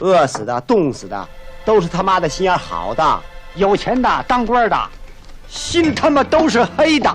饿死的、冻死的，都是他妈的心眼好的。有钱的、当官的，心他妈都是黑的。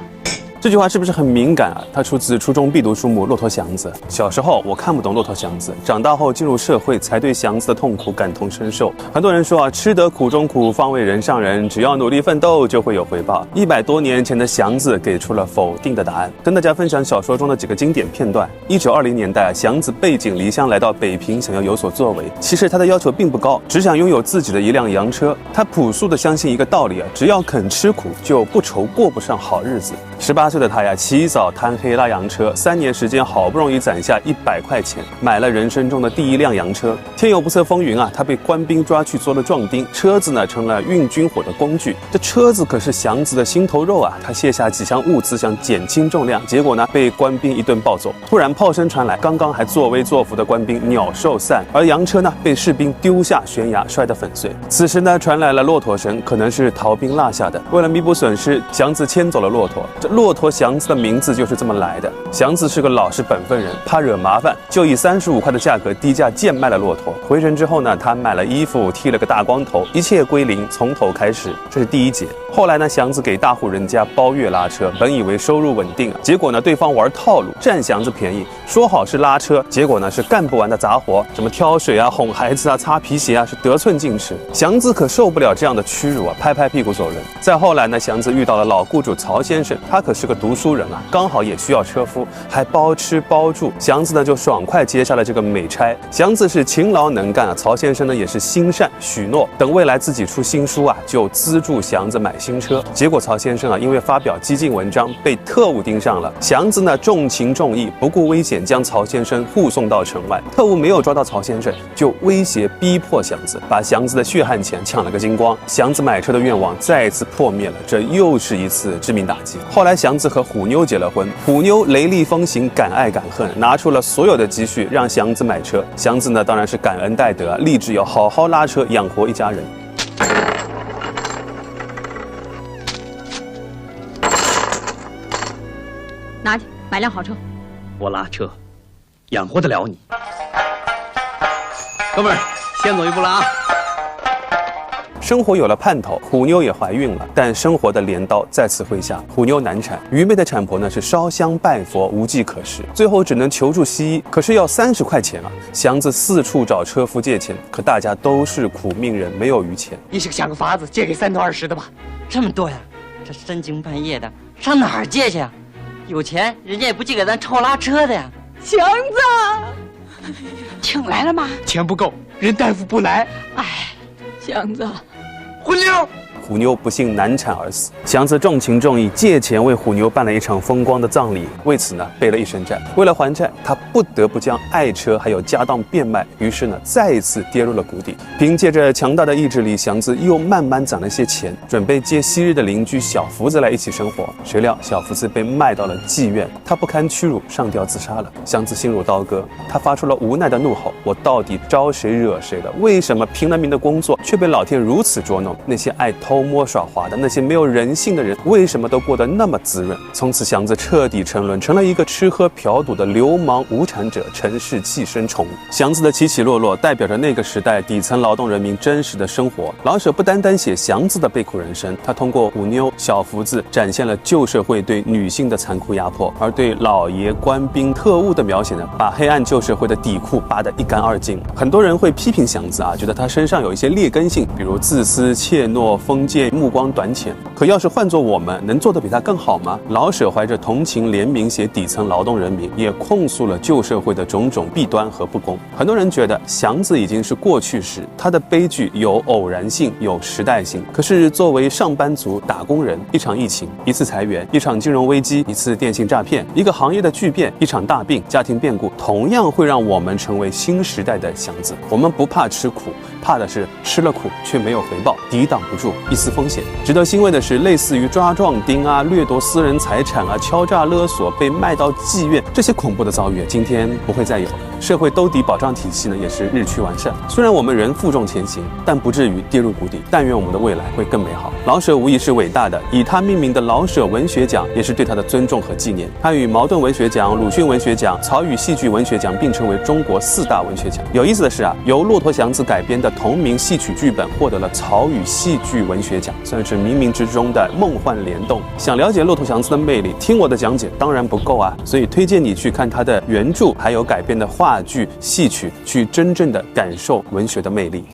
这句话是不是很敏感啊？它出自初中必读书目《骆驼祥子》。小时候我看不懂骆驼祥子，长大后进入社会才对祥子的痛苦感同身受。很多人说啊，吃得苦中苦，方为人上人，只要努力奋斗就会有回报。100多年前的祥子给出了否定的答案。跟大家分享小说中的几个经典片段。1920年代，祥子背井离乡来到北平，想要有所作为。其实他的要求并不高，只想拥有自己的一辆洋车。他朴素地相信一个道理啊，只要肯吃苦，就不愁过不上好日子。18岁的他呀，起早贪黑拉洋车，3年时间好不容易攒下100块钱，买了人生中的第一辆洋车。天有不测风云啊，他被官兵抓去做了壮丁，车子呢成了运军火的工具。这车子可是祥子的心头肉啊，他卸下几箱物资想减轻重量，结果呢被官兵一顿暴揍。突然炮声传来，刚刚还作威作福的官兵鸟兽散，而洋车呢被士兵丢下悬崖摔得粉碎。此时呢传来了骆驼声，可能是逃兵落下的。为了弥补损失，祥子牵走了骆驼。这骆驼祥子的名字就是这么来的。祥子是个老实本分人，怕惹麻烦，就以35块的价格低价贱卖了骆驼。回城之后呢，他买了衣服，剃了个大光头，一切归零，从头开始。这是第一节。后来呢，祥子给大户人家包月拉车，本以为收入稳定啊，结果呢，对方玩套路，占祥子便宜，说好是拉车，结果呢是干不完的杂活，什么挑水啊、哄孩子啊、擦皮鞋啊，是得寸进尺。祥子可受不了这样的屈辱啊，拍拍屁股走人。再后来呢，祥子遇到了老雇主曹先生，他可是个读书人啊，刚好也需要车夫，还包吃包住。祥子呢就爽快接下了这个美差。祥子是勤劳能干啊，曹先生呢也是心善许诺，等未来自己出新书啊，就资助祥子买新车。结果曹先生啊，因为发表激进文章被特务盯上了。祥子呢重情重义，不顾危险将曹先生护送到城外。特务没有抓到曹先生，就威胁逼迫祥子，把祥子的血汗钱抢了个精光。祥子买车的愿望再次破灭了，这又是一次致命打击。后来祥子和虎妞结了婚，虎妞雷厉风行，敢爱敢恨，拿出了所有的积蓄让祥子买车。祥子呢当然是感恩戴德，立志要好好拉车养活一家人。拿去买辆好车。我拉车，养活得了你。哥们儿，先走一步了啊！生活有了盼头，虎妞也怀孕了，但生活的镰刀再次挥下，虎妞难产。愚昧的产婆呢是烧香拜佛，无计可施，最后只能求助西医，可是要30块钱啊！祥子四处找车夫借钱，可大家都是苦命人，没有余钱。你想个法子借给3头20的吧？这么多呀，这深更半夜的上哪儿借去啊？有钱人家也不借给咱超拉车的呀。祥子，请来了吗？钱不够，人大夫不来。哎，祥子，混妞。虎妞不幸难产而死，祥子重情重义，借钱为虎妞办了一场风光的葬礼，为此呢背了一身债。为了还债，他不得不将爱车还有家当变卖，于是呢再一次跌入了谷底。凭借着强大的意志力，祥子又慢慢攒了些钱，准备接昔日的邻居小福子来一起生活。谁料小福子被卖到了妓院，他不堪屈辱上吊自杀了。祥子心如刀割，他发出了无奈的怒吼：我到底招谁惹谁了？为什么拼了命的工作却被老天如此捉弄？那些爱偷摸耍滑的那些没有人性的人，为什么都过得那么滋润？从此祥子彻底沉沦，成了一个吃喝嫖赌的流氓无产者，城市寄生虫。祥子的起起落落代表着那个时代底层劳动人民真实的生活。老舍不单单写祥子的悲苦人生，他通过虎妞、小福子展现了旧社会对女性的残酷压迫，而对老爷、官兵、特务的描写呢，把黑暗旧社会的底裤扒得一干二净。很多人会批评祥子啊，觉得他身上有一些劣根性，比如自私、怯懦、封建、目光短浅。可要是换做我们，能做得比他更好吗？老舍怀着同情怜悯写底层劳动人民，也控诉了旧社会的种种弊端和不公。很多人觉得祥子已经是过去式，他的悲剧有偶然性，有时代性。可是作为上班族、打工人，一场疫情，一次裁员，一场金融危机，一次电信诈骗，一个行业的巨变，一场大病，家庭变故，同样会让我们成为新时代的祥子。我们不怕吃苦，怕的是吃了苦却没有回报，抵挡不住一丝风险。值得欣慰的是，类似于抓壮丁啊、掠夺私人财产啊、敲诈勒索、被卖到妓院这些恐怖的遭遇，今天不会再有了。社会兜底保障体系呢也是日趋完善。虽然我们仍负重前行，但不至于跌入谷底。但愿我们的未来会更美好。老舍无疑是伟大的，以他命名的老舍文学奖也是对他的尊重和纪念。他与茅盾文学奖、鲁迅文学奖、曹禺戏剧文学奖并称为中国4大文学奖。有意思的是啊，由骆驼祥子改编的同名戏曲剧本获得了曹禺戏剧文学奖，算是冥冥之中的梦幻联动。想了解骆驼祥子的魅力，听我的讲解当然不够啊，所以推荐你去看他的原著，还有改编的话剧、戏曲，去真正的感受文学的魅力。